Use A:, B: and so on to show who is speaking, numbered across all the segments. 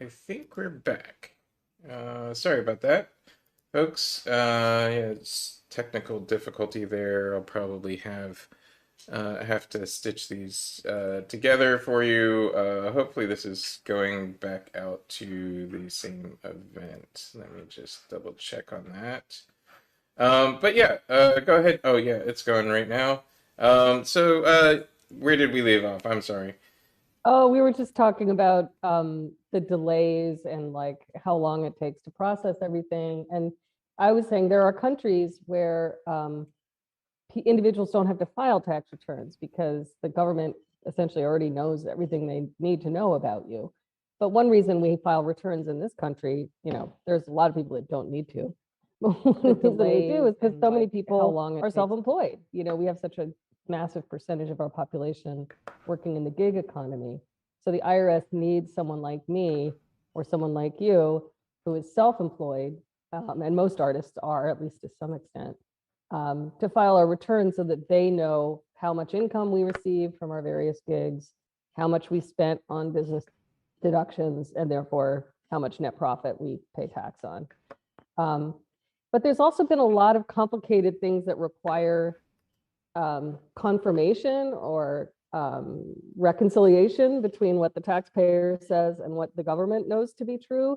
A: I think we're back. Sorry about that, folks. Yeah, it's technical difficulty there. I'll probably have to stitch these together for you. Hopefully, this is going back out to the same event. Let me just double check on that. But yeah, go ahead. Oh yeah, it's going right now. Where did we leave off? I'm sorry.
B: Oh, we were just talking about the delays and like how long it takes to process everything. And I was saying there are countries where individuals don't have to file tax returns because the government essentially already knows everything they need to know about you. But one reason we file returns in this country, there's a lot of people that don't need to. But one reason we do is because so many people are self-employed. We have such a massive percentage of our population working in the gig economy. So the IRS needs someone like me or someone like you who is self-employed, and most artists are, at least to some extent, to file our returns so that they know how much income we received from our various gigs, how much we spent on business deductions, and therefore how much net profit we pay tax on. But there's also been a lot of complicated things that require confirmation or reconciliation between what the taxpayer says and what the government knows to be true.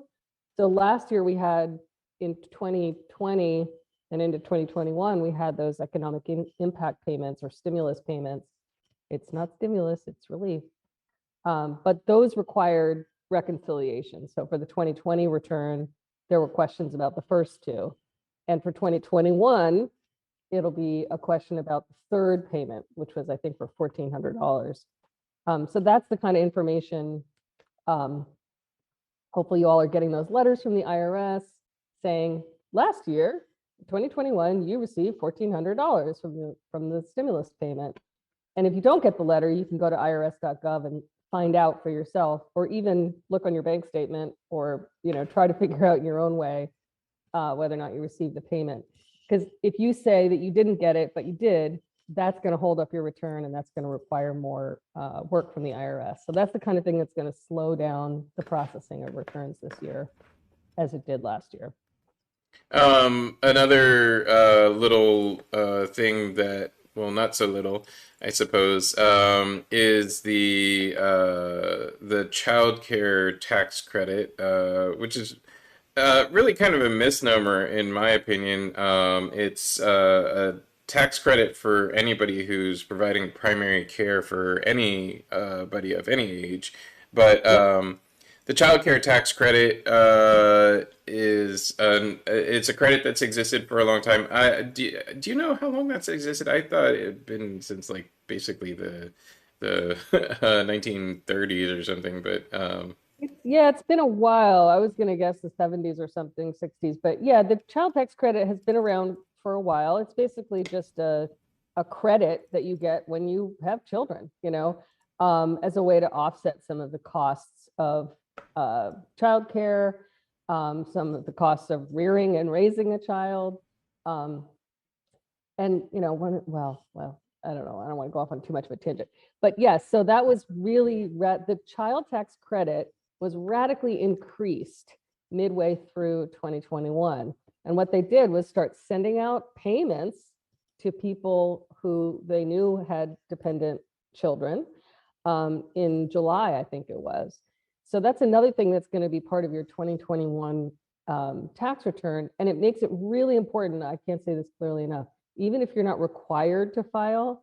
B: So last year we had, in 2020 and into 2021, we had those economic impact payments or stimulus payments. It's not stimulus, it's relief. But those required reconciliation. So for the 2020 return, there were questions about the first two. And for 2021, it'll be a question about the third payment, which was, I think, for $1,400. So that's the kind of information. Hopefully you all are getting those letters from the IRS saying, last year, 2021, you received $1,400 from the stimulus payment. And if you don't get the letter, you can go to irs.gov and find out for yourself, or even look on your bank statement, or try to figure out in your own way whether or not you received the payment. Because if you say that you didn't get it, but you did, that's going to hold up your return, and that's going to require more work from the IRS. So that's the kind of thing that's going to slow down the processing of returns this year, as it did last year.
A: Another little thing that, well, not so little, I suppose, is the child care tax credit, which is really kind of a misnomer in my opinion. It's a tax credit for anybody who's providing primary care for anybody of any age, but the child care tax credit it's a credit that's existed for a long time. Do you know how long that's existed? I thought it had been since like basically the 1930s or something, but
B: Yeah, it's been a while. I was going to guess the 70s or something, 60s. But yeah, the child tax credit has been around for a while. It's basically just a credit that you get when you have children, as a way to offset some of the costs of childcare, some of the costs of rearing and raising a child. Um, and well, I don't know, I don't want to go off on too much of a tangent, but yes, so that was really the child tax credit was radically increased midway through 2021. And what they did was start sending out payments to people who they knew had dependent children, in July, I think it was. So that's another thing that's going to be part of your 2021 tax return. And it makes it really important. I can't say this clearly enough. Even if you're not required to file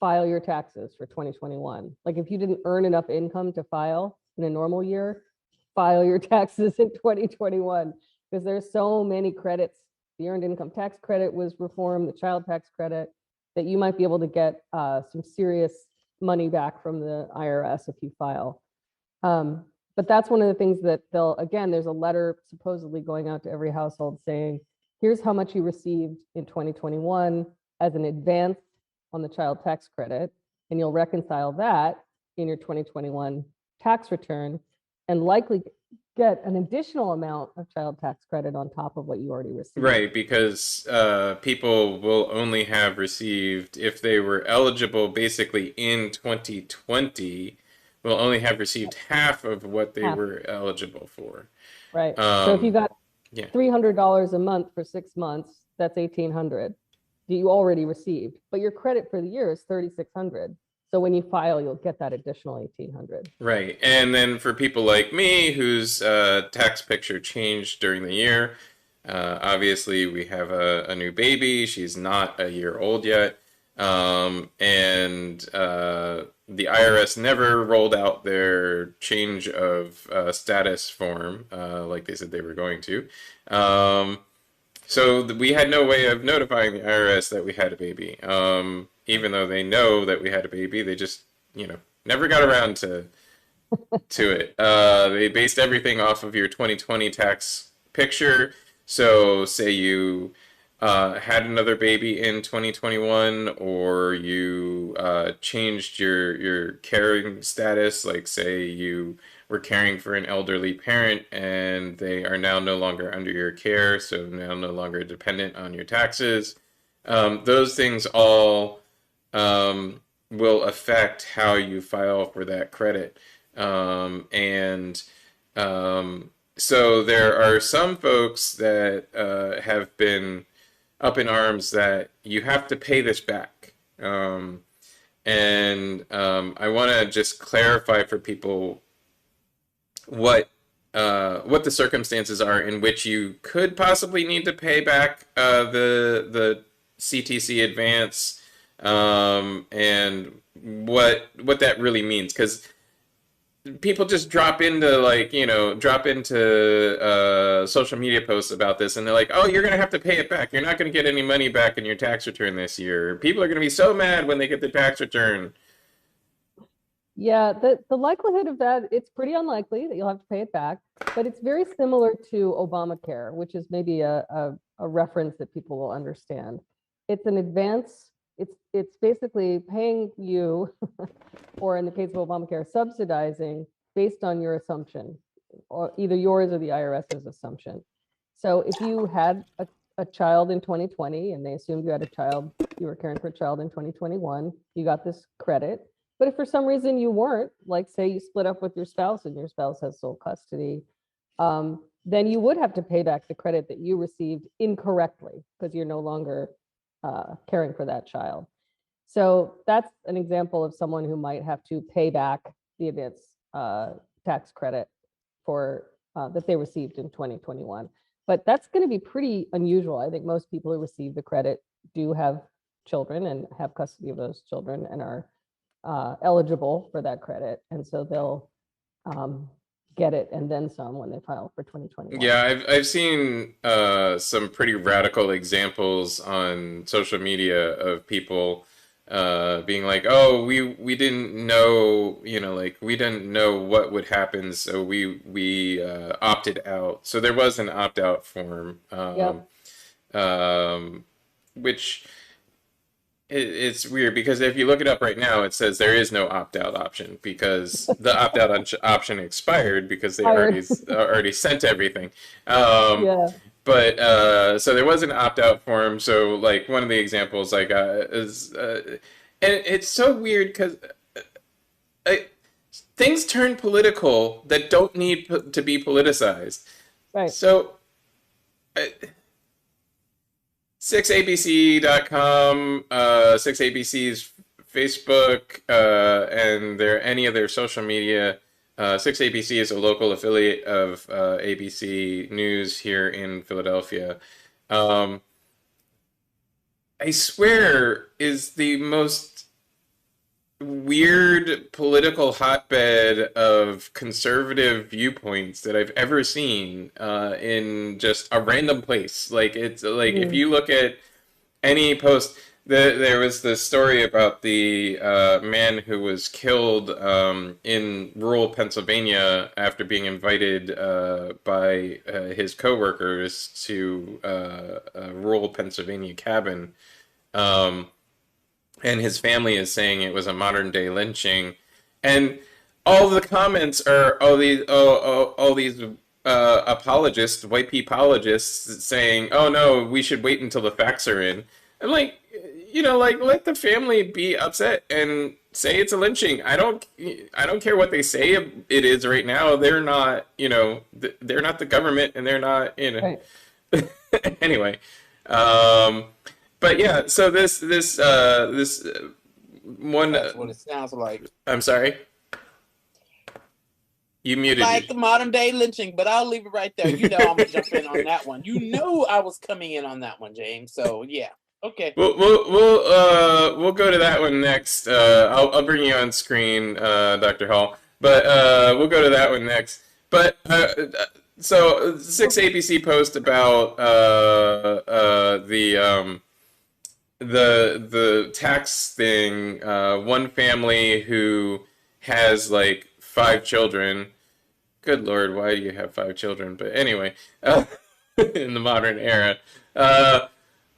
B: your taxes for 2021. Like if you didn't earn enough income to file in a normal year, file your taxes in 2021, because there's so many credits. The earned income tax credit was reformed, the child tax credit, that you might be able to get some serious money back from the IRS if you file. But that's one of the things that there's a letter supposedly going out to every household saying, here's how much you received in 2021 as an advance on the child tax credit, and you'll reconcile that in your 2021 tax return and likely get an additional amount of child tax credit on top of what you already received.
A: right, because people will only have received, if they were eligible basically in 2020, will only have received half of what they
B: half,
A: were eligible for.
B: right? So if you
A: Um,
B: got
A: yeah,
B: $300 a month for 6 months, that's 1,800 that you already received, but your credit for the year is 3,600. So when you file, you'll get that additional 1,800.
A: right. And then for people like me whose tax picture changed during the year, obviously we have a new baby. She's not a year old yet. And the IRS never rolled out their change of status form like they said they were going to. Um, So we had no way of notifying the IRS that we had a baby. Even though they know that we had a baby, they just, never got around to it. They based everything off of your 2020 tax picture. So say you had another baby in 2021, or you changed your caring status, like say you were caring for an elderly parent and they are now no longer under your care, so now no longer dependent on your taxes. Those things all will affect how you file for that credit. And so there are some folks that have been up in arms that you have to pay this back. And I want to just clarify for people what what the circumstances are in which you could possibly need to pay back the CTC advance, and what that really means, because people just drop into social media posts about this, and they're like, oh, you're gonna have to pay it back, you're not gonna get any money back in your tax return this year, people are gonna be so mad when they get the tax return.
B: Yeah, the likelihood of that, it's pretty unlikely that you'll have to pay it back, but it's very similar to Obamacare, which is maybe a reference that people will understand. It's an advance, it's basically paying you, or in the case of Obamacare, subsidizing based on your assumption, or either yours or the IRS's assumption. So if you had a child in 2020 and they assumed you had a child, you were caring for a child in 2021, you got this credit. But if for some reason you weren't, like say you split up with your spouse and your spouse has sole custody, then you would have to pay back the credit that you received incorrectly because you're no longer caring for that child. So that's an example of someone who might have to pay back the advance tax credit for that they received in 2021. But that's going to be pretty unusual. I think most people who receive the credit do have children and have custody of those children and are eligible for that credit. And so they'll get it and then some when they file for 2021.
A: Yeah, I've seen some pretty radical examples on social media of people being like, "Oh, we didn't know, like we didn't know what would happen, so we opted out." So there was an opt-out form,
B: Yep.
A: which it's weird because if you look it up right now, it says there is no opt-out option because the opt-out option expired because they
B: Hired.
A: already sent everything. Um,
B: Yeah.
A: but so there was an opt-out form. So like one of the examples I got is, and it's so weird because things turn political that don't need to be politicized.
B: Right.
A: So. Uh, 6abc.com, 6abc's Facebook, and any of their social media. 6ABC is a local affiliate of ABC News here in Philadelphia. Um, I swear is the most weird political hotbed of conservative viewpoints that I've ever seen in just a random place. Like it's like if
B: Mm.
A: you look at any post, there was this story about the man who was killed in rural Pennsylvania after being invited by his coworkers to a rural Pennsylvania cabin. Um, and his family is saying it was a modern day lynching, and all the comments are all these apologists, white people apologists, saying, "Oh no, we should wait until the facts are in." I'm like, like let the family be upset and say it's a lynching. I don't care what they say it is right now. They're not, they're not the government, and they're not,
B: Right.
A: anyway. Um, but yeah, so this one.
C: That's what it sounds like.
A: I'm sorry, you muted
C: Like
A: me.
C: modern day lynching, but I'll leave it right there. You know I'm gonna jump in on that one. You knew I was coming in on that one, James. So yeah. Okay.
A: We'll go to that one next. I'll bring you on screen, Dr. Hall. But we'll go to that one next. But so 6 ABC post about the tax thing. One family who has like 5 children. Good Lord, why do you have 5 children? But anyway, in the modern era.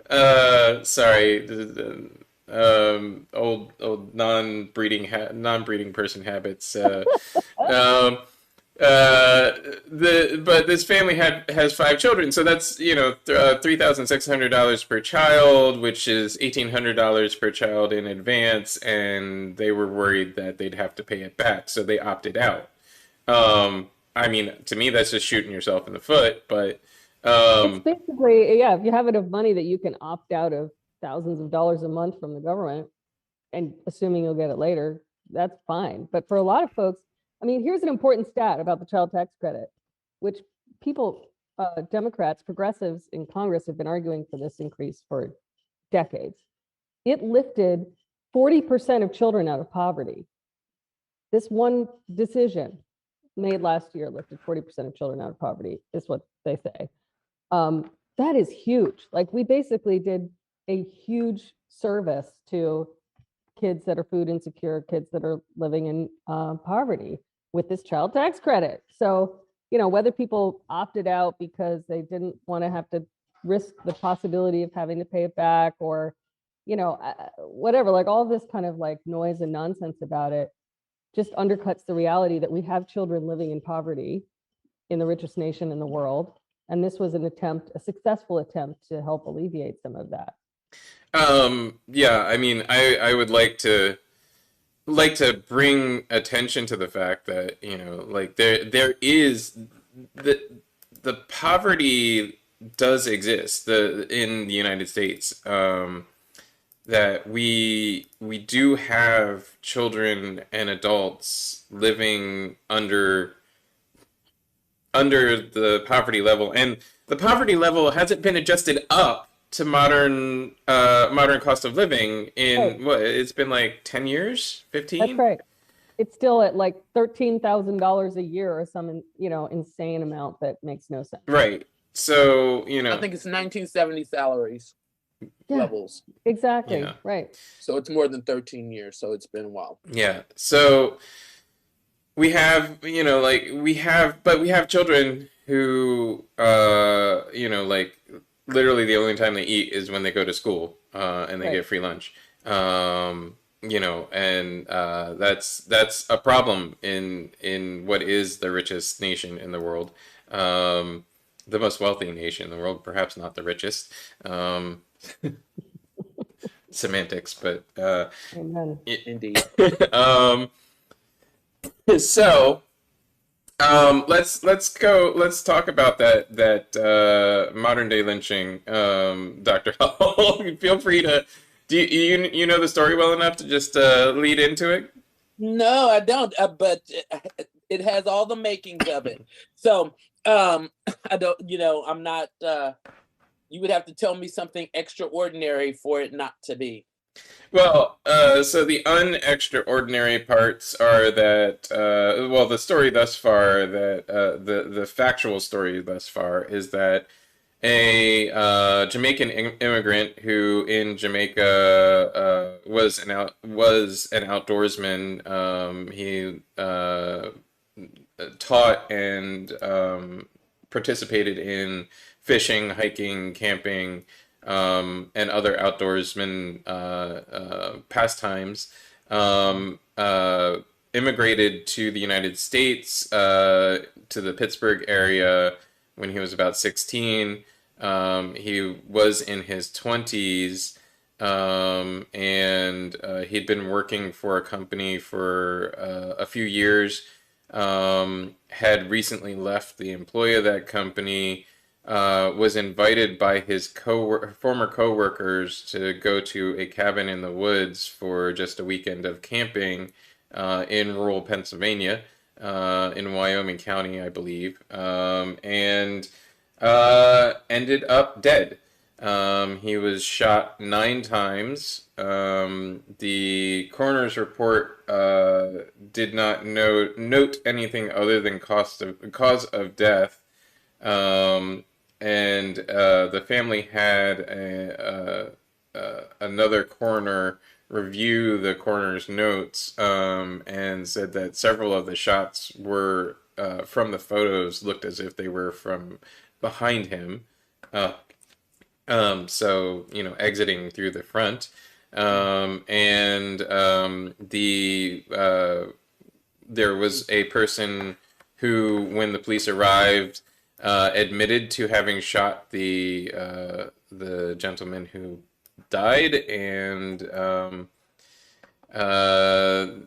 A: Uh, sorry, old non-breeding person habits. Um, but this family has 5 children, so that's $3,600 per child, which is $1,800 per child in advance, and they were worried that they'd have to pay it back, so they opted out. I mean, to me, that's just shooting yourself in the foot, but
B: It's basically, yeah, if you have enough money that you can opt out of thousands of dollars a month from the government, and assuming you'll get it later, that's fine. But for a lot of folks, I mean, here's an important stat about the child tax credit, which people, Democrats, progressives in Congress have been arguing for this increase for decades. It lifted 40% of children out of poverty. This one decision made last year lifted 40% of children out of poverty, is what they say. That is huge. Like, we basically did a huge service to kids that are food insecure, kids that are living in poverty with this child tax credit. So, whether people opted out because they didn't want to have to risk the possibility of having to pay it back, or, whatever, like all this kind of like noise and nonsense about it just undercuts the reality that we have children living in poverty in the richest nation in the world. And this was a successful attempt to help alleviate some of that.
A: yeah, I mean, I would like to bring attention to the fact that, like there is the poverty does exist in the United States. That we do have children and adults living under the poverty level, and the poverty level hasn't been adjusted up to modern cost of living in
B: Right.
A: what, it's been like 10 years,
B: That's
A: 15.
B: right. It's still at like $13,000 a year or some, insane amount that makes no sense.
A: Right, so
C: I think it's 1970 salaries
B: Yeah,
C: levels.
B: exactly.
A: yeah,
B: Right.
C: So it's more than 13 years. So it's been a while.
A: yeah, so we have, but we have children who like literally the only time they eat is when they go to school, and they
B: Right.
A: get free lunch. And that's a problem in what is the richest nation in the world, the most wealthy nation in the world, perhaps not the richest. Semantics, but
B: Amen.
C: Indeed.
A: um, so. Let's talk about that modern day lynching, Dr. Hall. Feel free to, do you know the story well enough to just lead into it?
C: No, I don't. But it has all the makings of it. So I don't. I'm not. You would have to tell me something extraordinary for it not to be.
A: Well, so the unextraordinary parts are that, well, the story thus far, that the factual story thus far is that a Jamaican immigrant who in Jamaica was an outdoorsman. He taught and participated in fishing, hiking, camping, and other outdoorsman pastimes. Immigrated to the United States, to the Pittsburgh area when he was about 16. He was in his 20s, and he'd been working for a company for a few years. Had recently left the employ of that company. Was invited by his former coworkers to go to a cabin in the woods for just a weekend of camping in rural Pennsylvania, in Wyoming County, I believe, and ended up dead. He was shot 9 times. The coroner's report did not note anything other than cause of death. Um, and the family had another coroner review the coroner's notes, and said that several of the shots were from the photos looked as if they were from behind him. Uh, so, exiting through the front. And there was a person who, when the police arrived, admitted to having shot the gentleman who died, and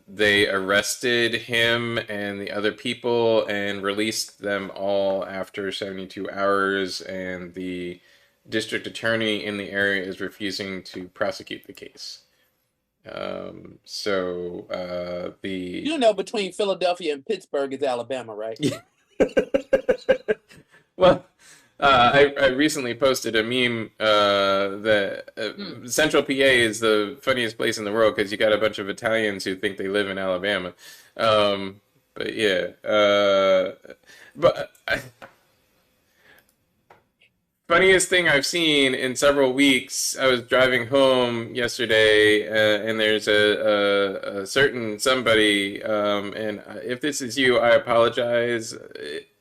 A: they arrested him and the other people and released them all after 72 hours, and the district attorney in the area is refusing to prosecute the case.
C: You know, between Philadelphia and Pittsburgh is Alabama, right?
A: Well, I recently posted a meme that Central PA is the funniest place in the world because you got a bunch of Italians who think they live in Alabama. But yeah, but funniest thing I've seen in several weeks. I was driving home yesterday, and there's a certain somebody, and if this is you, I apologize.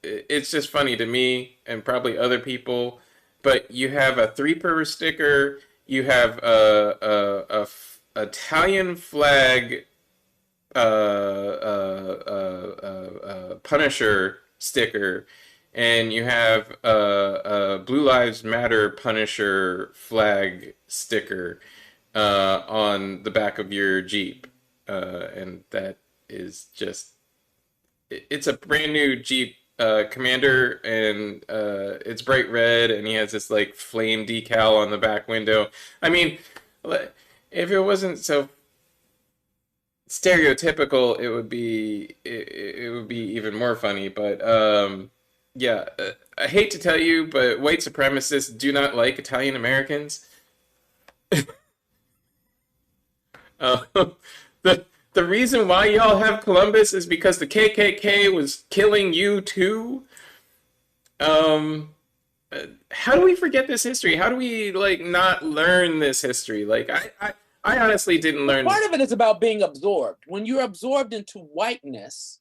A: It's just funny to me and probably other people. But you have a three per sticker. You have Italian flag Punisher sticker, and you have a Blue Lives Matter Punisher flag sticker on the back of your Jeep. And that is just, it's a brand new Jeep Commander, and it's bright red, and he has this like flame decal on the back window. I mean, if it wasn't so stereotypical, it would be even more funny. But yeah, I hate to tell you, but white supremacists do not like Italian Americans. Uh, the reason why y'all have Columbus is because the KKK was killing you too. Um, how do we forget this history? How do we like not learn this history? Like I honestly didn't learn.
C: Part of it is about being absorbed. When you're absorbed into whiteness,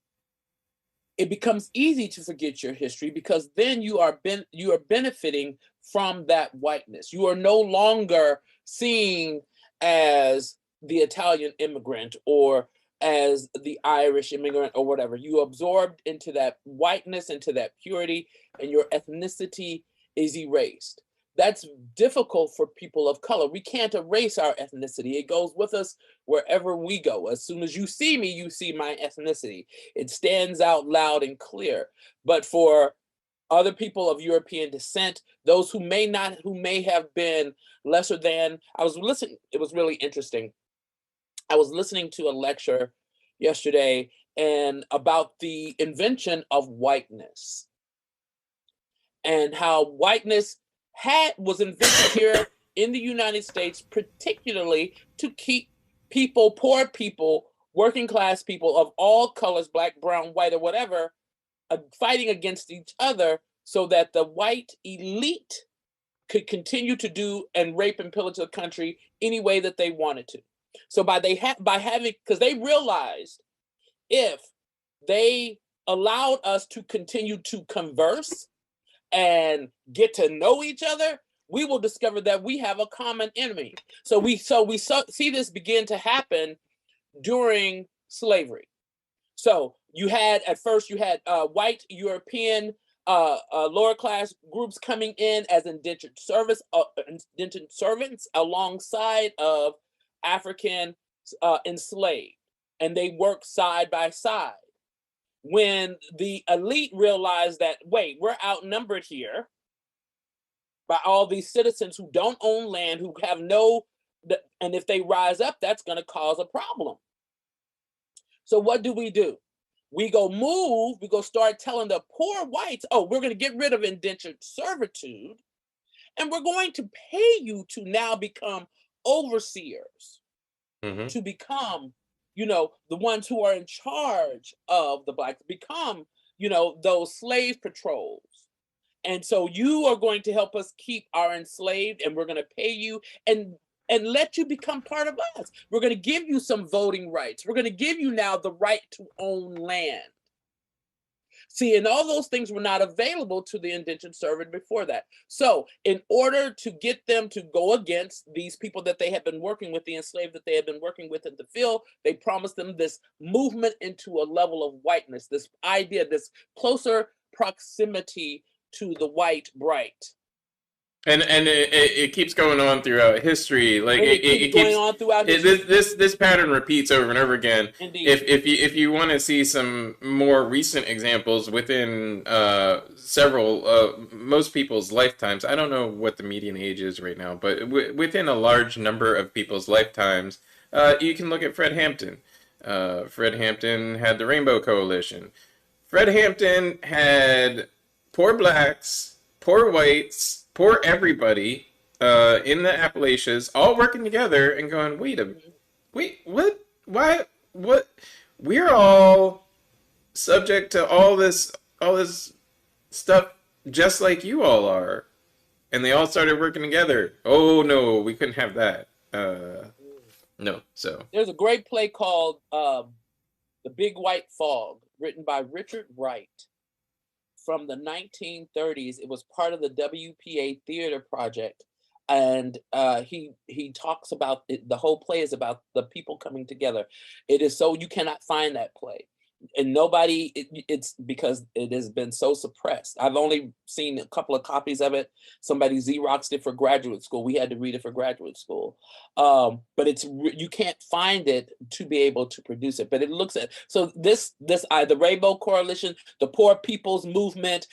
C: it becomes easy to forget your history because then you are benefiting from that whiteness. You are no longer seen as the Italian immigrant or as the Irish immigrant or whatever. You absorbed into that whiteness, into that purity, and your ethnicity is erased. That's difficult for people of color. We can't erase our ethnicity. It goes with us wherever we go. As soon as you see me, you see my ethnicity. It stands out loud and clear. But for other people of European descent, those who may have been lesser than, I was listening, it was really interesting. I was listening to a lecture yesterday and about the invention of whiteness and how whiteness was invented here in the United States, particularly to keep people, poor people, working class people of all colors, black, brown, white, or whatever, fighting against each other so that the white elite could continue to do and rape and pillage the country any way that they wanted to. So by having, because they realized if they allowed us to continue to converse and get to know each other, we will discover that we have a common enemy. So we see this begin to happen during slavery. So at first you had white European lower class groups coming in as indentured servants alongside of African enslaved, and they work side by side. When the elite realized that, wait, we're outnumbered here by all these citizens who don't own land, who have no, and if they rise up, that's going to cause a problem. So what do? We go start telling the poor whites, oh, we're going to get rid of indentured servitude, and we're going to pay you to now become overseers, to become, the ones who are in charge of the blacks, become, those slave patrols. And so you are going to help us keep our enslaved, and we're going to pay you and let you become part of us. We're going to give you some voting rights. We're going to give you now the right to own land. See, and all those things were not available to the indentured servant before that. So in order to get them to go against these people that they had been working with, the enslaved that they had been working with in the field, they promised them this movement into a level of whiteness, this idea, this closer proximity to the white bright.
A: And it keeps going on throughout history. Like it keeps
C: going on throughout history.
A: This pattern repeats over and over again.
C: Indeed.
A: If you want to see some more recent examples within several most people's lifetimes, I don't know what the median age is right now, but within a large number of people's lifetimes, you can look at Fred Hampton. Fred Hampton had the Rainbow Coalition. Fred Hampton had poor blacks, poor whites, poor everybody in the Appalachians all working together and going, wait, what? Why? What? We're all subject to all this stuff just like you all are. And they all started working together. Oh, no, we couldn't have that. No, so.
C: There's a great play called The Big White Fog, written by Richard Wright. From the 1930s. It was part of the WPA theater project, and he talks about it. The whole play is about the people coming together. It is so, you cannot find that play, and nobody, it's because it has been so suppressed. I've only seen a couple of copies of it. Somebody Xeroxed it for graduate school. We had to read it for graduate school, but you can't find it to be able to produce it. But it looks at, so the Rainbow Coalition, the Poor People's Movement,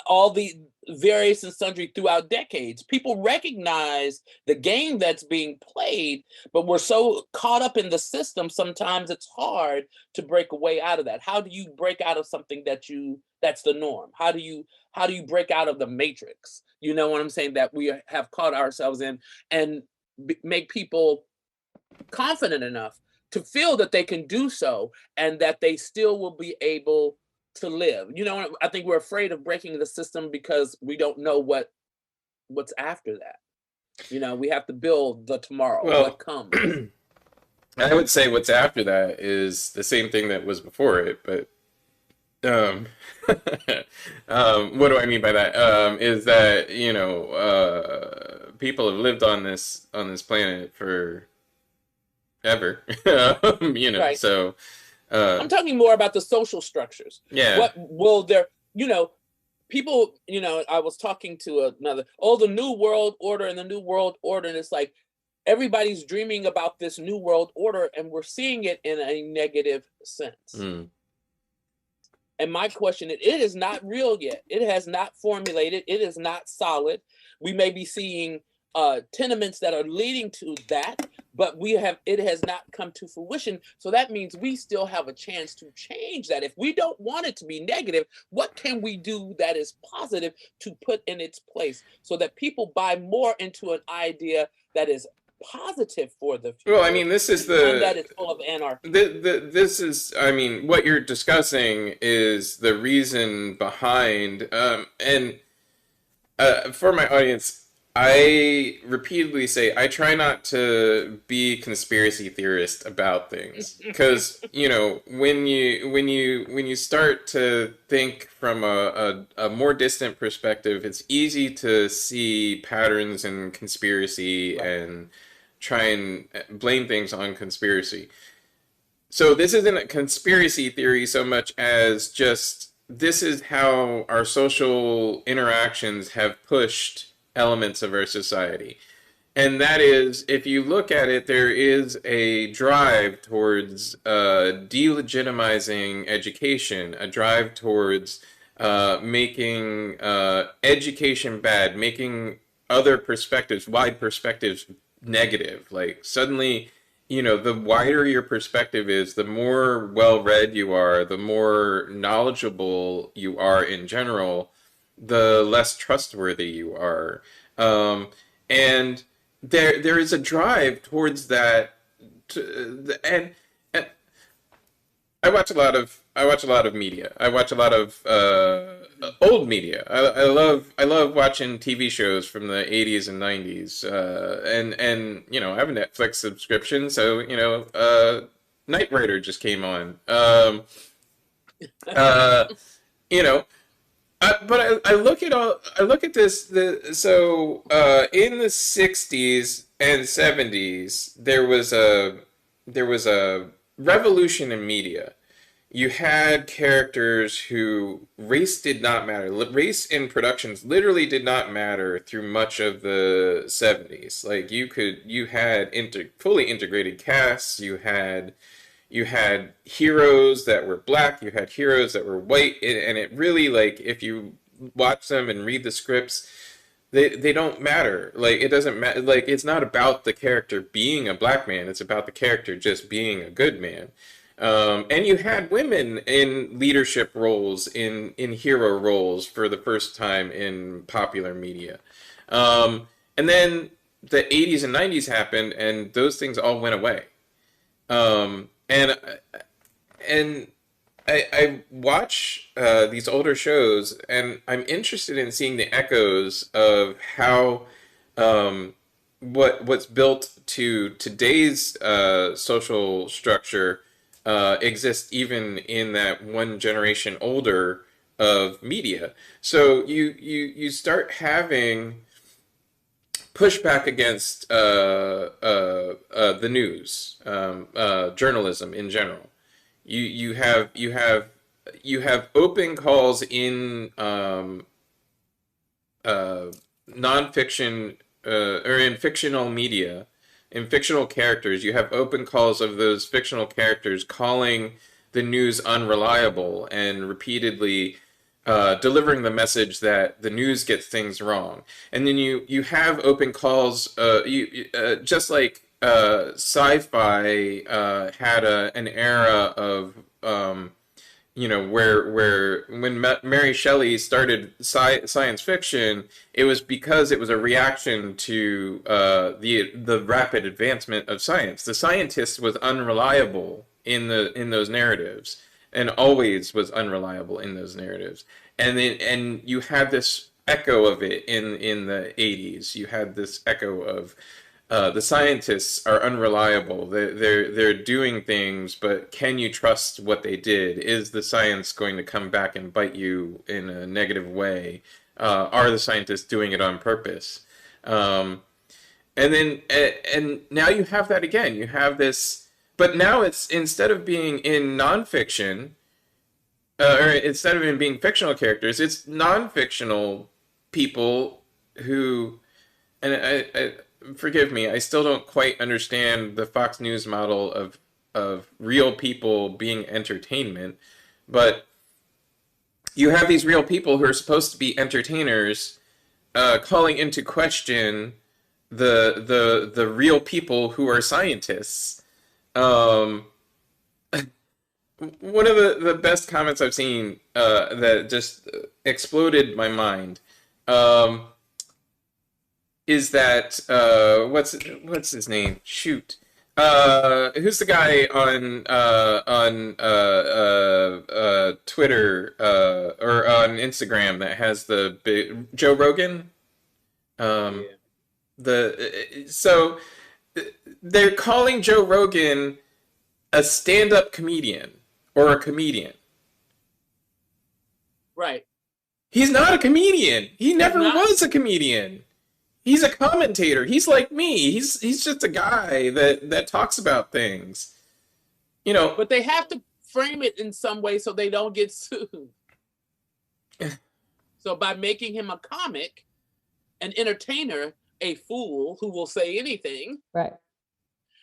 C: all the various and sundry throughout decades, people recognize the game that's being played, but we're so caught up in the system, sometimes it's hard to break away out of that. How do you break out of something that's the norm? How do you break out of the matrix? You know what I'm saying? That we have caught ourselves in, and make people confident enough to feel that they can do so, and that they still will be able to live. I think we're afraid of breaking the system because we don't know what's after that. We have to build the tomorrow, what comes.
A: I would say what's after that is the same thing that was before it, but what do I mean by that? Is that, people have lived on this planet for ever,
C: Right.
A: So
C: I'm talking more about the social structures.
A: Yeah.
C: What will there, people, I was talking to the New World Order and the New World Order, and it's like everybody's dreaming about this New World Order, and we're seeing it in a negative sense. And my question is, it is not real yet. It has not formulated. It is not solid. We may be seeing tenements that are leading to that, but it has not come to fruition. So that means we still have a chance to change that. If we don't want it to be negative, what can we do that is positive to put in its place so that people buy more into an idea that is positive for the future?
A: Well, I mean, this is
C: that is full of anarchy.
A: This is, I mean, what you're discussing is the reason behind, and for my audience, I repeatedly say I try not to be conspiracy theorist about things, because when you start to think from a more distant perspective, it's easy to see patterns in conspiracy, right, and try and blame things on conspiracy. So this isn't a conspiracy theory so much as just this is how our social interactions have pushed elements of our society. And that is, if you look at it, there is a drive towards delegitimizing education, a drive towards making education bad, making other perspectives, wide perspectives, negative. Like suddenly, the wider your perspective is, the more well-read you are, the more knowledgeable you are in general, the less trustworthy you are. And there is a drive towards that, and I watch a lot of media. I watch a lot of old media. I love watching TV shows from the 80s and 90s. And I have a Netflix subscription, so Knight Rider just came on. Uh, you know, but I look at this, in the 60s and 70s there was a revolution in media. You had characters who race did not matter. Race in productions literally did not matter through much of the 70s. Like you had fully integrated casts. You had heroes that were black, you had heroes that were white, and it really, like, if you watch them and read the scripts, they don't matter. Like, it doesn't matter. Like, it's not about the character being a black man, it's about the character just being a good man. And you had women in leadership roles, in hero roles for the first time in popular media. And then the 80s and 90s happened, and those things all went away. And I watch these older shows, and I'm interested in seeing the echoes of how what's built to today's social structure exists even in that one generation older of media. So you start having pushback against the news, journalism in general. You have open calls in nonfiction, or in fictional media, in fictional characters. You have open calls of those fictional characters calling the news unreliable and repeatedly delivering the message that the news gets things wrong. And then you have open calls, just like sci-fi had an era of where when Mary Shelley started science fiction, it was because it was a reaction to the rapid advancement of science. The scientist was unreliable in those narratives, and always was unreliable in those narratives. And you had this echo of it in the 80s. You had this echo of the scientists are unreliable. They're doing things, but can you trust what they did? Is the science going to come back and bite you in a negative way? Are the scientists doing it on purpose? And now you have that again. You have this, but now it's, instead of being in nonfiction, or instead of it being fictional characters, it's non-fictional people who, and I forgive me, I still don't quite understand the Fox News model of real people being entertainment, but you have these real people who are supposed to be entertainers, calling into question the real people who are scientists. Um, One of the best comments I've seen that just exploded my mind, um, is that what's his name? Shoot, who's the guy on Twitter or on Instagram that has the big Joe Rogan? Um,
C: Yeah.
A: so they're calling Joe Rogan a stand-up comedian or a comedian.
C: Right.
A: He's not a comedian. He
C: He's
A: never
C: not.
A: was a comedian. He's a commentator. He's like me. He's just a guy that talks about things. You know,
C: But they have to frame it in some way so they don't get sued. So by making him a comic, an entertainer, a fool who will say anything,
B: Right.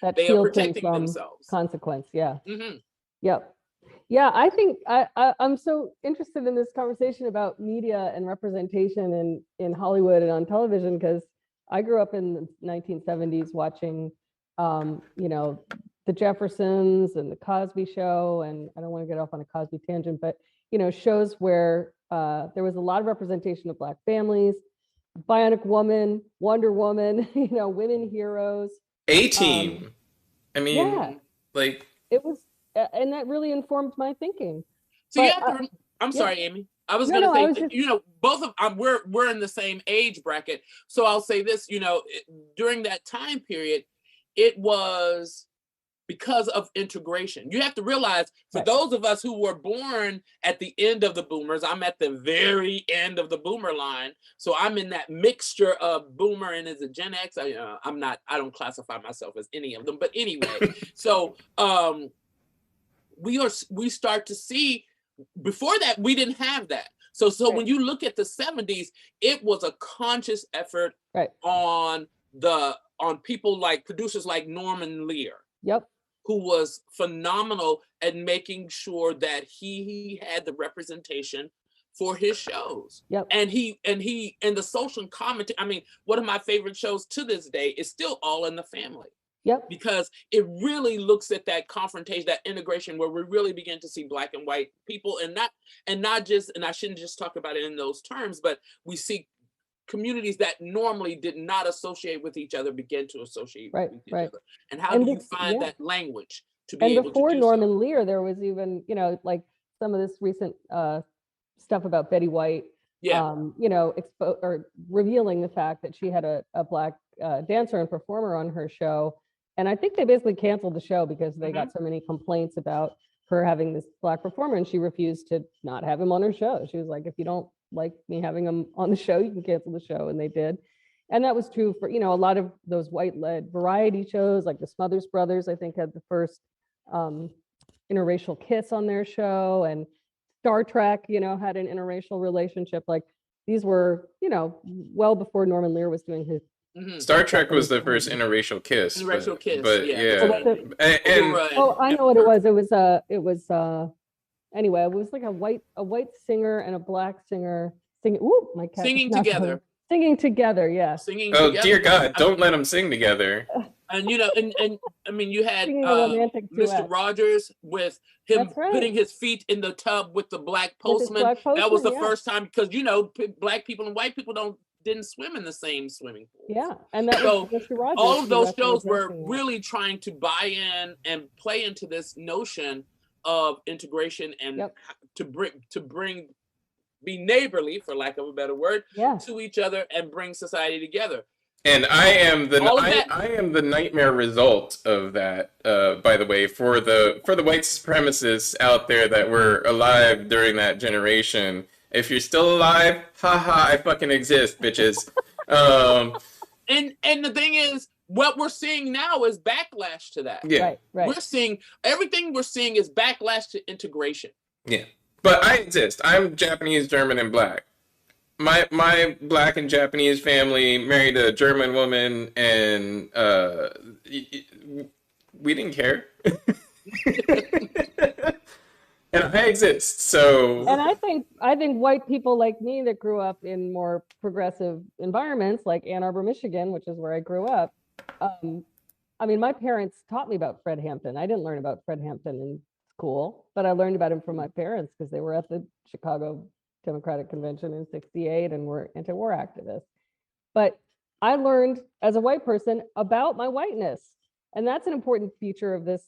B: That
C: they are
B: shields him
C: protecting
B: from
C: themselves.
B: consequence. Yeah.
C: Hmm.
B: Yep. Yeah, I think I'm so interested in this conversation about media and representation in Hollywood and on television, because I grew up in the 1970s watching, you know, the Jeffersons and the Cosby Show, and I don't want to get off on a Cosby tangent, but you know, shows where there was a lot of representation of Black families, Bionic Woman, Wonder Woman, you know, women heroes.
A: A-Team. I mean,
B: Yeah,
A: like,
B: it was, and that really informed my thinking.
C: So you
B: But
C: have to. I'm
B: yeah,
C: sorry, Amy. I was
B: no,
C: going to
B: no, I
C: say,
B: was just,
C: you know, both of we're in the same age bracket. So I'll say this, you know, during that time period, it was because of integration. You have to realize, for
B: right.
C: those of us who were born at the end of the boomers, I'm at the very end of the boomer line. So I'm in that mixture of boomer and as a Gen X. I'm not, I don't classify myself as any of them, but anyway. So we start to see, before that, we didn't have that. So
B: Right.
C: when you look at the 70s, it was a conscious effort
B: Right.
C: on people like producers like Norman Lear,
B: Yep.
C: who was phenomenal at making sure that he had the representation for his shows.
B: Yep.
C: And the social commentary. I mean, one of my favorite shows to this day is still All in the Family.
B: Yep.
C: Because it really looks at that confrontation, that integration, where we really begin to see Black and white people, and not just, and I shouldn't just talk about it in those terms, but we see communities that normally did not associate with each other begin to associate
B: Right.
C: with each
B: Right.
C: other. And how
B: And
C: do you find
B: yeah.
C: that language to be
B: And
C: able to
B: before
C: do
B: Norman
C: so?
B: Lear, there was even, you know, like some of this recent stuff about Betty White,
C: Yeah.
B: you know, or revealing the fact that she had a Black dancer and performer on her show. And I think they basically canceled the show because they got so many complaints about her having this Black performer, and she refused to not have him on her show. She was like, if you don't like me having him on the show, you can cancel the show. And they did. And that was true for, you know, a lot of those white-led variety shows, like the Smothers Brothers, I think, had the first interracial kiss on their show, and Star Trek, you know, had an interracial relationship. Like these were, you know, well before Norman Lear was doing his.
A: Star Trek was the first interracial kiss,
C: Interracial kiss,
A: but
C: yeah.
A: yeah. And
B: Oh, I know what it was. It was anyway, it was like a white singer and a Black singer singing. Ooh, my cat
C: singing together.
B: Singing together, yeah.
C: Singing
A: oh
C: together.
A: dear God, don't let them sing together.
C: And you know, and I mean, you had
B: Singing a romantic
C: Mr.
B: duet.
C: Rogers with him
B: That's right.
C: putting his feet in the tub with the Black
B: With his
C: postman.
B: Black
C: That was the
B: postman, yeah.
C: first time, because you know, Black people and white people didn't swim in the same swimming pool.
B: Yeah, and that
C: So
B: was Mr. Rogers.
C: all of
B: who
C: those shows were
B: representing that.
C: really trying to buy in and play into this notion of integration and
B: Yep.
C: to bring be neighborly, for lack of a better word,
B: Yeah.
C: to each other and bring society together.
A: And I am the
C: All of that-
A: I am the nightmare result of that. By the way, for the white supremacists out there that were alive during that generation, if you're still alive, haha, I fucking exist, bitches.
C: And the thing is, what we're seeing now is backlash to that.
A: Yeah,
B: Right.
C: We're seeing everything we're seeing is backlash to integration.
A: yeah. But I exist. I'm Japanese, German, and Black. My Black and Japanese family married a German woman, and we didn't care. And I exist, so.
B: And I think white people like me that grew up in more progressive environments, like Ann Arbor, Michigan, which is where I grew up. I mean, my parents taught me about Fred Hampton. I didn't learn about Fred Hampton in school, but I learned about him from my parents because they were at the Chicago Democratic Convention in '68 and were anti-war activists. But I learned as a white person about my whiteness, and that's an important feature of this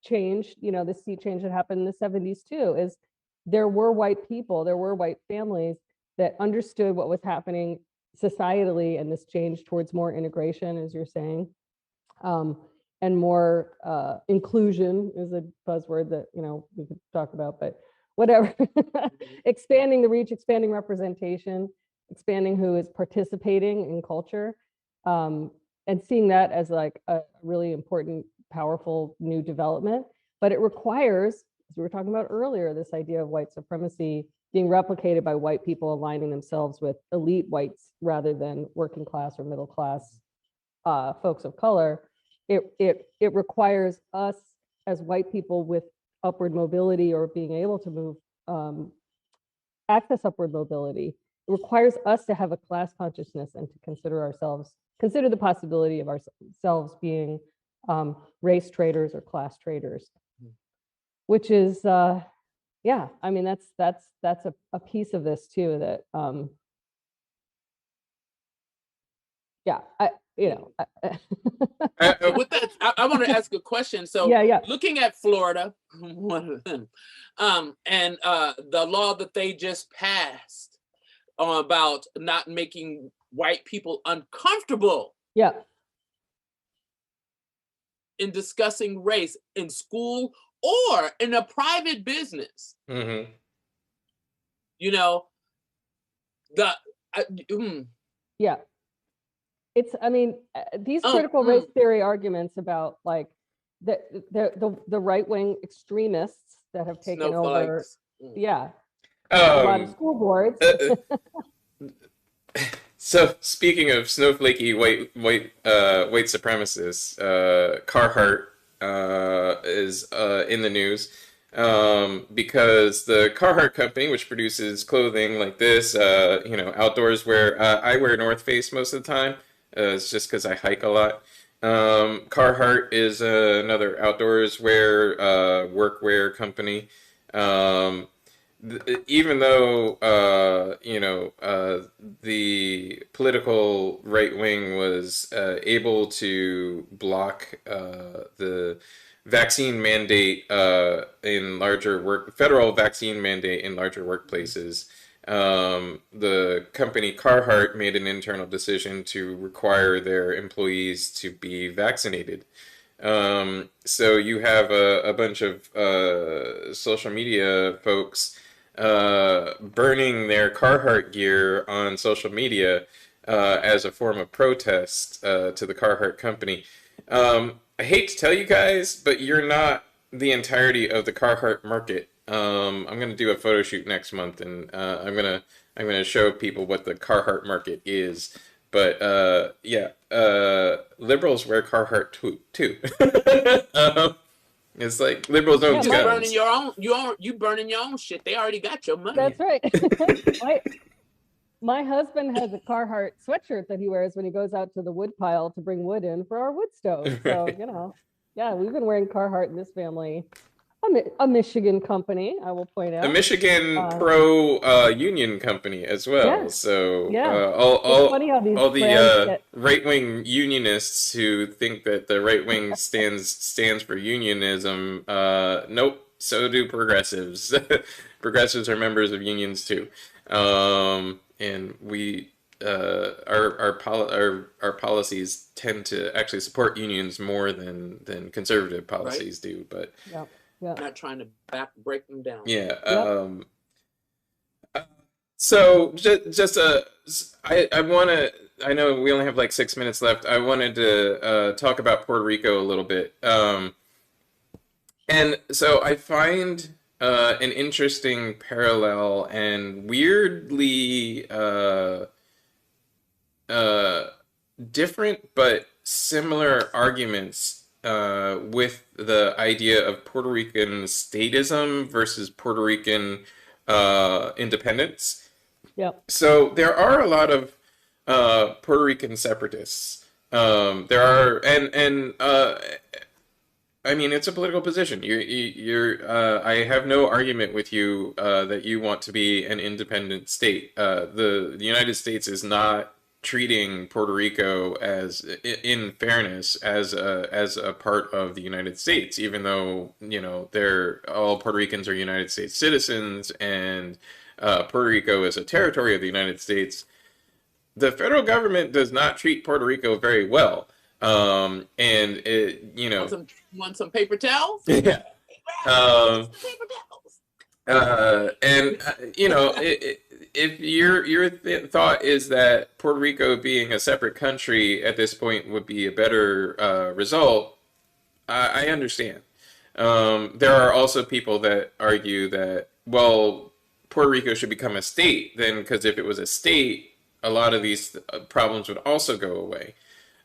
B: change, you know, the sea change that happened in the '70s too, is there were white people, there were white families that understood what was happening societally, and this change towards more integration, as you're saying, and more inclusion is a buzzword that, you know, we could talk about, but whatever. Expanding the reach, expanding representation, expanding who is participating in culture, and seeing that as like a really important, powerful new development. But it requires as we were talking about earlier, this idea of white supremacy being replicated by white people aligning themselves with elite whites rather than working class or middle class folks of color, it requires us as white people with upward mobility or being able to move, access upward mobility. It requires us to have a class consciousness and to consider the possibility of ourselves being race traders or class traders, which is, yeah, I mean, that's a piece of this too that, yeah,
C: With that, I want to ask a question. So,
B: yeah.
C: looking at Florida, one of them, and the law that they just passed about not making white people uncomfortable
B: Yeah.
C: in discussing race in school or in a private business.
A: Mm-hmm.
C: You know,
B: yeah. It's, I mean, these critical race theory arguments about like the right-wing extremists that have taken over, yeah, a lot of school boards.
A: So speaking of snowflakey white supremacists, Carhartt is in the news because the Carhartt company, which produces clothing like this, outdoors wear. I wear North Face most of the time. It's just because I hike a lot. Carhartt is another outdoors wear, workwear company. Even though the political right wing was able to block the vaccine mandate federal vaccine mandate in larger workplaces, the company Carhartt made an internal decision to require their employees to be vaccinated. So you have a bunch of social media folks burning their Carhartt gear on social media as a form of protest to the Carhartt company. I hate to tell you guys, but you're not the entirety of the Carhartt market. I'm gonna do a photo shoot next month, and I'm gonna show people what the Carhartt market is. But liberals wear Carhartt too. It's like liberals own
C: just
A: guns.
C: burning you burning your own shit. They already got your money.
B: That's right. My husband has a Carhartt sweatshirt that he wears when he goes out to the wood pile to bring wood in for our wood stove. So, yeah, we've been wearing Carhartt in this family. A Michigan company, I will point out.
A: A Michigan pro-union company as well.
B: Yeah,
A: so
B: yeah.
A: all
B: the
A: right-wing unionists who think that the right wing stands for unionism, nope. So do progressives. Progressives are members of unions too, and we our policies tend to actually support unions more than conservative policies do. But
B: yeah.
C: Not trying to break them down.
A: Yeah. So I want to. I know we only have like 6 minutes left. I wanted to talk about Puerto Rico a little bit. And so I find an interesting parallel and weirdly different but similar arguments with the idea of Puerto Rican statism versus Puerto Rican independence.
B: Yep.
A: So there are a lot of Puerto Rican separatists. There are, and I mean, it's a political position. I have no argument with you that you want to be an independent state. The United States is not treating Puerto Rico as, in fairness, as a part of the United States, even though all Puerto Ricans are United States citizens, and Puerto Rico is a territory of the United States. The federal government does not treat Puerto Rico very well, and it
C: want some paper towels?
A: Yeah. If your thought is that Puerto Rico being a separate country at this point would be a better result, I understand. There are also people that argue that, well, Puerto Rico should become a state then, because if it was a state, a lot of these problems would also go away.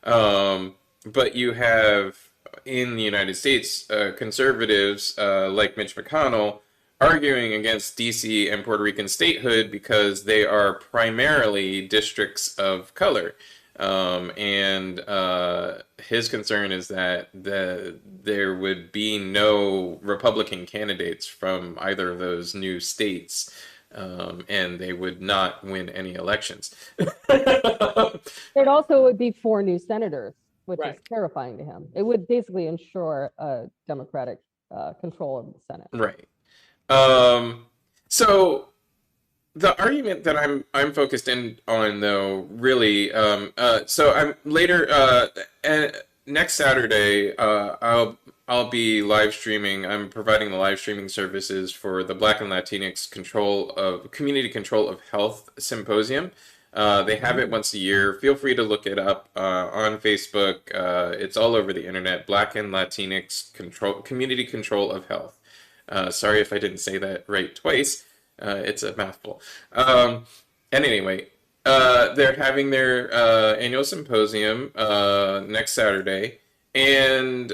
A: But you have in the United States conservatives like Mitch McConnell arguing against DC and Puerto Rican statehood because they are primarily districts of color. And his concern is that there would be no Republican candidates from either of those new states, and they would not win any elections.
B: It also would be 4 new senators, which
C: Right.
B: is terrifying to him. It would basically ensure Democratic control of the Senate.
A: Right. So the argument that I'm focused in on though really so I'm later next Saturday I'll be live streaming. I'm providing the live streaming services for the Black and Latinx community control of health symposium. They have it once a year. Feel free to look it up on Facebook. It's all over the internet. Black and Latinx community control of health. Sorry if I didn't say that right twice. It's a mouthful. And anyway, they're having their annual symposium next Saturday. And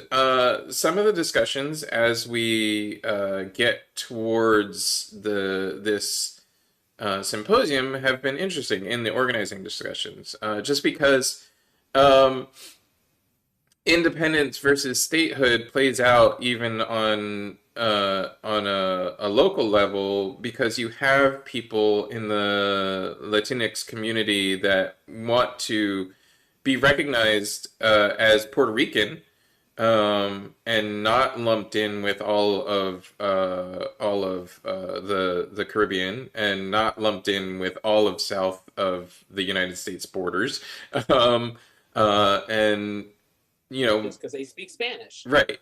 A: some of the discussions as we get towards this symposium have been interesting in the organizing discussions. Just because independence versus statehood plays out even on a local level, because you have people in the Latinx community that want to be recognized as Puerto Rican, and not lumped in with all of the Caribbean, and not lumped in with all of south of the United States borders, and
C: because they speak Spanish.
A: right.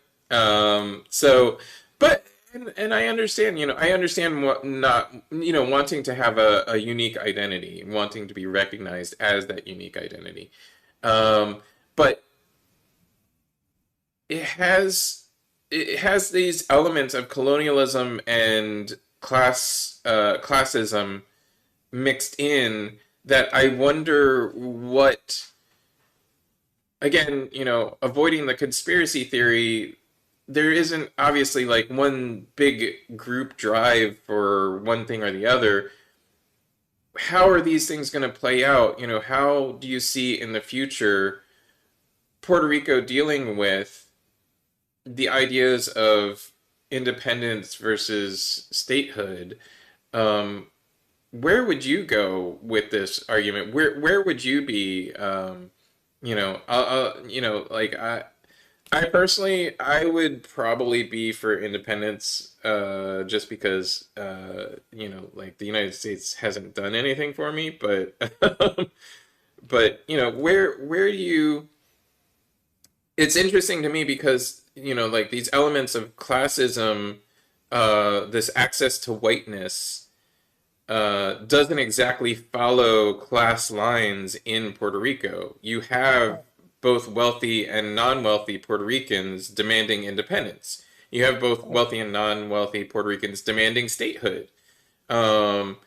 A: So, but and I understand, I understand what not, wanting to have a unique identity, wanting to be recognized as that unique identity. But it has these elements of colonialism and classism mixed in that I wonder what, again, avoiding the conspiracy theory, there isn't obviously like one big group drive for one thing or the other. How are these things going to play out? How do you see in the future Puerto Rico dealing with the ideas of independence versus statehood? Where would you go with this argument? Where would you be? Like I personally, I would probably be for independence, just because, like the United States hasn't done anything for me, but, but, where do you, it's interesting to me because, like these elements of classism, this access to whiteness, doesn't exactly follow class lines in Puerto Rico. You have both wealthy and non-wealthy Puerto Ricans demanding independence. You have both wealthy and non-wealthy Puerto Ricans demanding statehood. And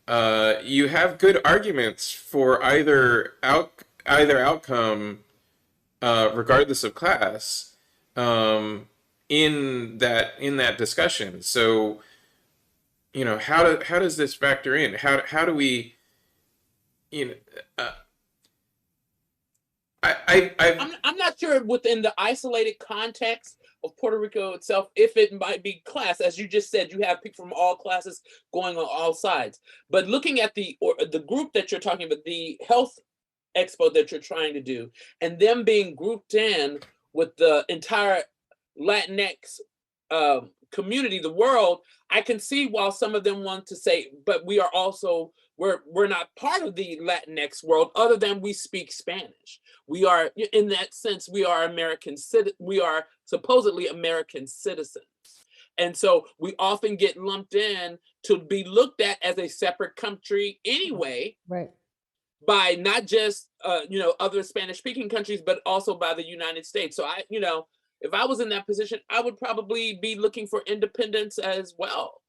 A: you have good arguments for either outcome, regardless of class, in that discussion. So, how does this factor in? How do we,
C: I'm not sure within the isolated context of Puerto Rico itself if it might be class. As you just said, you have people from all classes going on all sides. But looking at the group that you're talking about, the health expo that you're trying to do, and them being grouped in with the entire Latinx community, the world, I can see while some of them want to say, but we are also, we're not part of the Latinx world other than we speak Spanish. We are, in that sense, we are we are supposedly American citizens. And so we often get lumped in to be looked at as a separate country anyway.
B: Right.
C: By not just other Spanish speaking countries, but also by the United States. So if I was in that position, I would probably be looking for independence as well,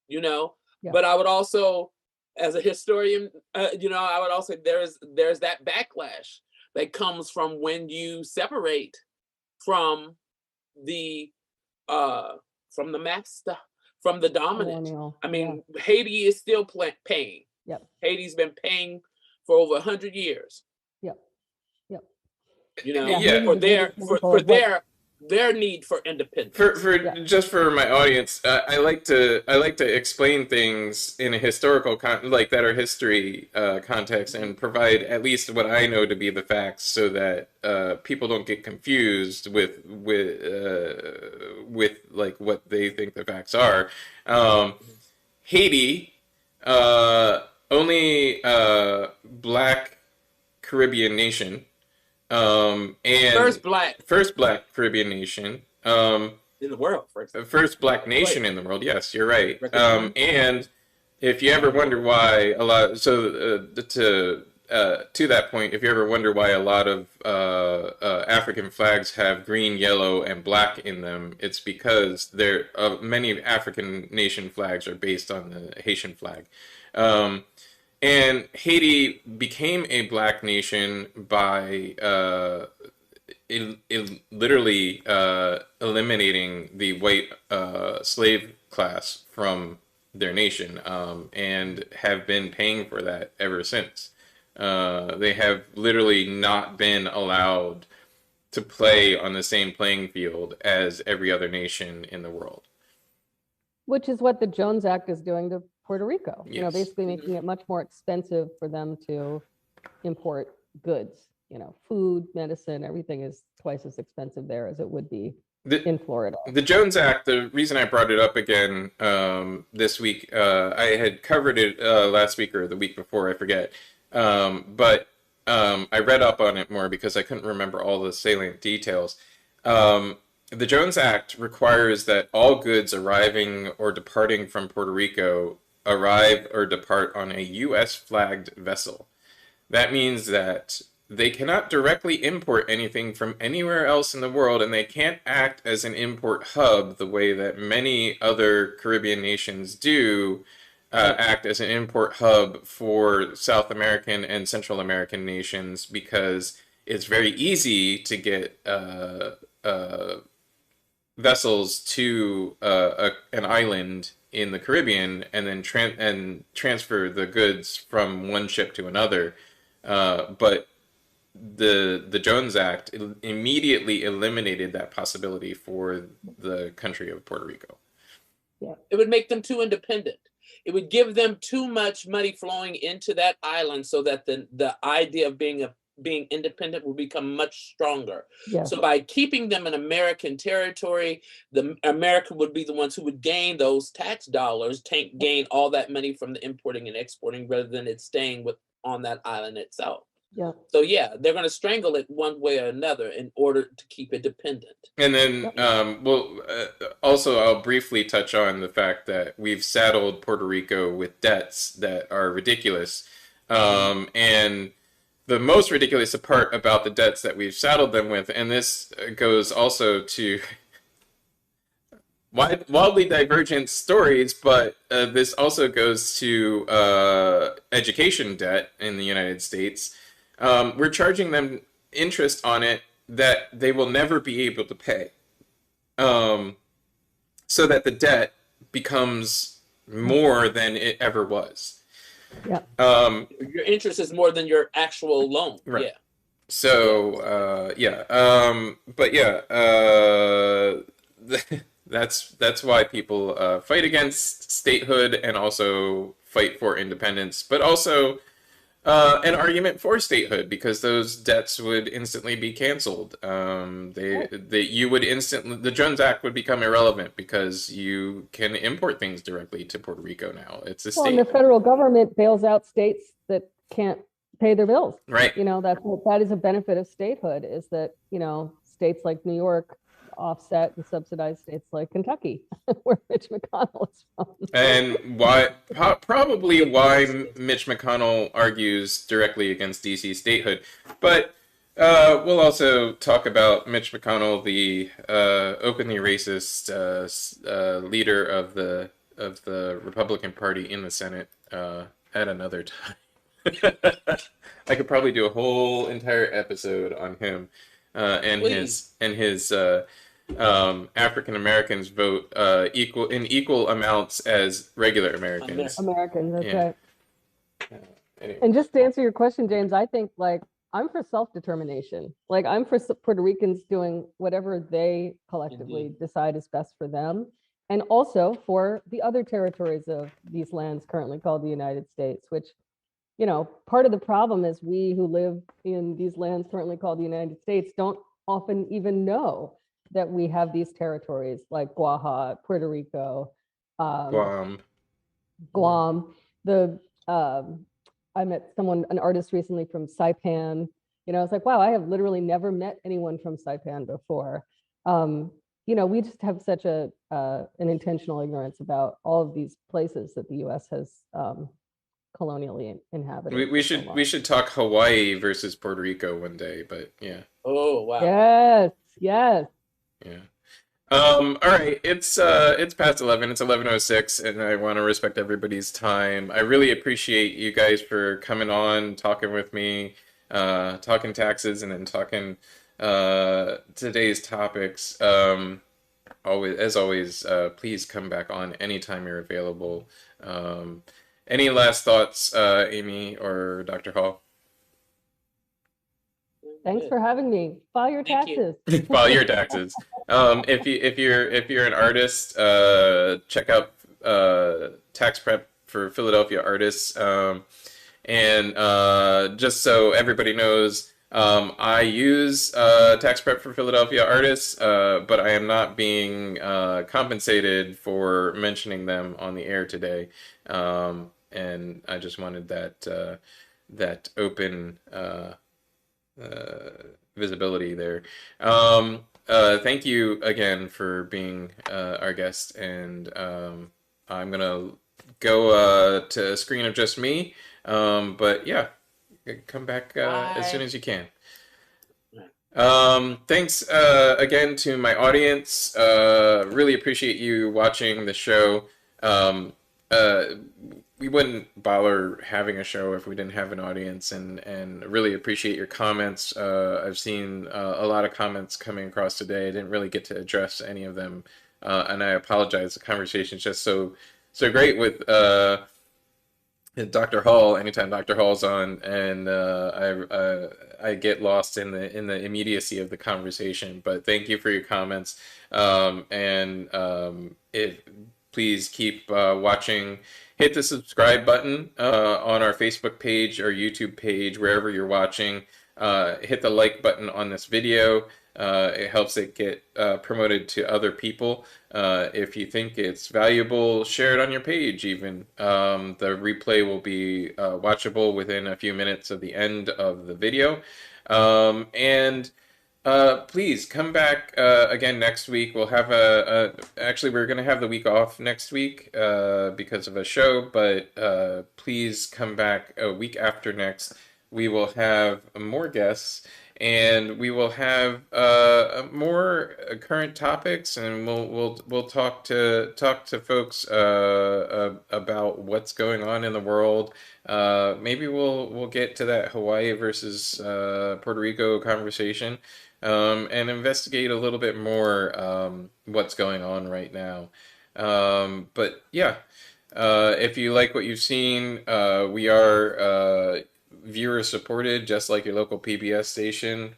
C: you know.
B: Yeah.
C: But I would also, as a historian, you know, I would also there's that backlash that comes from when you separate from the master, from the dominant.
B: Colonial.
C: I mean, Haiti is still paying.
B: Yep.
C: Haiti's been paying for over 100 years.
B: Yep. Yep.
C: You know,
A: Yeah.
C: for their need for independence.
A: Just for my audience, I like to explain things in a historical like that are history context, and provide at least what I know to be the facts, so that people don't get confused with like what they think the facts are. Haiti, only Black Caribbean nation. And
C: first
A: Black Caribbean nation,
C: in the world,
A: first Black nation in the world. Yes, you're right. And if you ever wonder why a lot, to that point, if you ever wonder why a lot of African flags have green, yellow, and black in them, it's because many African nation flags are based on the Haitian flag. And Haiti became a Black nation by literally eliminating the white slave class from their nation, and have been paying for that ever since. They have literally not been allowed to play on the same playing field as every other nation in the world.
B: Which is what the Jones Act is doing to Puerto Rico.
A: Yes.
B: You know, basically making it much more expensive for them to import goods. You know, food, medicine, everything is twice as expensive there as it would be in Florida.
A: The Jones Act, the reason I brought it up again this week, I had covered it last week or the week before, I forget. But I read up on it more because I couldn't remember all the salient details. The Jones Act requires that all goods arriving or departing from Puerto Rico arrive or depart on a U.S. flagged vessel. That means that they cannot directly import anything from anywhere else in the world, and they can't act as an import hub the way that many other Caribbean nations do act as an import hub for South American and Central American nations, because it's very easy to get vessels to an island in the Caribbean and then transfer the goods from one ship to another. But the Jones Act immediately eliminated that possibility for the country of Puerto Rico.
C: Yeah. It would make them too independent. It would give them too much money flowing into that island, so that the idea of being independent will become much stronger. Yeah. So by keeping them in American territory, America would be the ones who would gain those tax dollars, gain all that money from the importing and exporting, rather than it staying on that island itself. Yeah. So yeah, they're going to strangle it one way or another in order to keep it dependent.
A: And then, also I'll briefly touch on the fact that we've saddled Puerto Rico with debts that are ridiculous. And the most ridiculous part about the debts that we've saddled them with, and this goes also to wildly divergent stories, but this also goes to education debt in the United States. We're charging them interest on it that they will never be able to pay, so that the debt becomes more than it ever was.
B: Yeah.
C: Your interest is more than your actual loan.
A: Right.
C: Yeah.
A: So but yeah, that's why people fight against statehood and also fight for independence, but also an argument for statehood, because those debts would instantly be canceled. You would instantly, the Jones Act would become irrelevant, because you can import things directly to Puerto Rico now. It's a state.
B: And the federal government bails out states that can't pay their bills.
A: Right.
B: You know, that is a benefit of statehood, is that, you know, states like New York offset and subsidize states like Kentucky, where Mitch McConnell is from.
A: And probably why Mitch McConnell argues directly against DC statehood. But We'll also talk about Mitch McConnell, the openly racist leader of the Republican Party in the Senate, at another time. I could probably do a whole entire episode on him
C: Please.
A: and his African Americans vote equal amounts as regular Americans.
B: Americans, that's
A: Yeah.
B: right.
A: Anyway.
B: And just to answer your question, James, I think like I'm for self-determination. Like I'm for Puerto Ricans doing whatever they collectively
C: Indeed.
B: decide is best for them. And also for the other territories of these lands currently called the United States, which, you know, part of the problem is we who live in these lands currently called the United States don't often even know that we have these territories like Guaja, Puerto Rico, um,
A: Guam.
B: Guam. The I met someone, an artist recently from Saipan. You know, I was like, wow, I have literally never met anyone from Saipan before. Um, you know, we just have such a an intentional ignorance about all of these places that the U.S. has colonially inhabited
A: We
B: for so
A: should we
B: long.
A: should talk Hawaii versus Puerto Rico one day, but yeah,
C: Oh, wow.
B: Yes, yes.
A: yeah. All right, it's past 11. It's 11:06, and I want to respect everybody's time. I really appreciate you guys for coming on, talking with me, talking taxes, and then talking today's topics. Always, as always, please come back on anytime you're available. Um, any last thoughts, Amy or Dr. Hall?
B: Thanks
C: Good.
B: for having me. File your
C: Thank you.
B: taxes.
A: File your taxes. If you're an artist, check out Tax Prep for Philadelphia artists. And just so everybody knows, I use Tax Prep for Philadelphia artists, but I am not being compensated for mentioning them on the air today. And I just wanted that open uh, visibility there. Thank you again for being our guest, and I'm gonna go to a screen of just me. But yeah, come back as soon
C: Bye.
A: as you can. Thanks again to my audience. Really appreciate you watching the show. Um, uh, we wouldn't bother having a show if we didn't have an audience, and really appreciate your comments. I've seen a lot of comments coming across today. I didn't really get to address any of them, and I apologize. The conversation's just so great with Dr. Hall. Anytime Dr. Hall's on, and I get lost in the immediacy of the conversation. But thank you for your comments, and if please keep watching. Hit the subscribe button on our Facebook page or YouTube page, wherever you're watching. Hit the like button on this video. It helps it get promoted to other people. If you think it's valuable, share it on your page even. The replay will be watchable within a few minutes of the end of the video. And please come back again next week. We'll have actually, we're going to have the week off next week because of a show, but please come back a week after next. We will have more guests, and we will have more current topics, and we'll talk to folks about what's going on in the world. Maybe we'll get to that Hawaii versus Puerto Rico conversation, and investigate a little bit more what's going on right now. But yeah, if you like what you've seen, we are viewer supported, just like your local PBS station.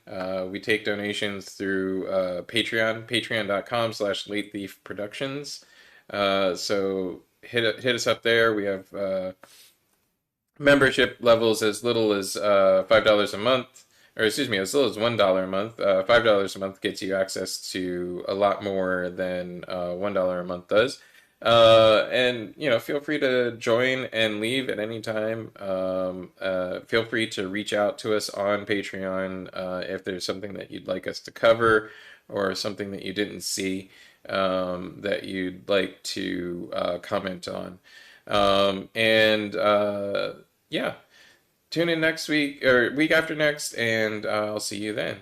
A: We take donations through Patreon, patreon.com/Late Thief Productions. So hit us up there. We have membership levels as little as $5 a month, or excuse me, as little as $1 a month. $5 a month gets you access to a lot more than $1 a month does. And feel free to join and leave at any time. Feel free to reach out to us on Patreon if there's something that you'd like us to cover, or something that you didn't see that you'd like to comment on. And yeah, tune in next week or week after next, and I'll see you then.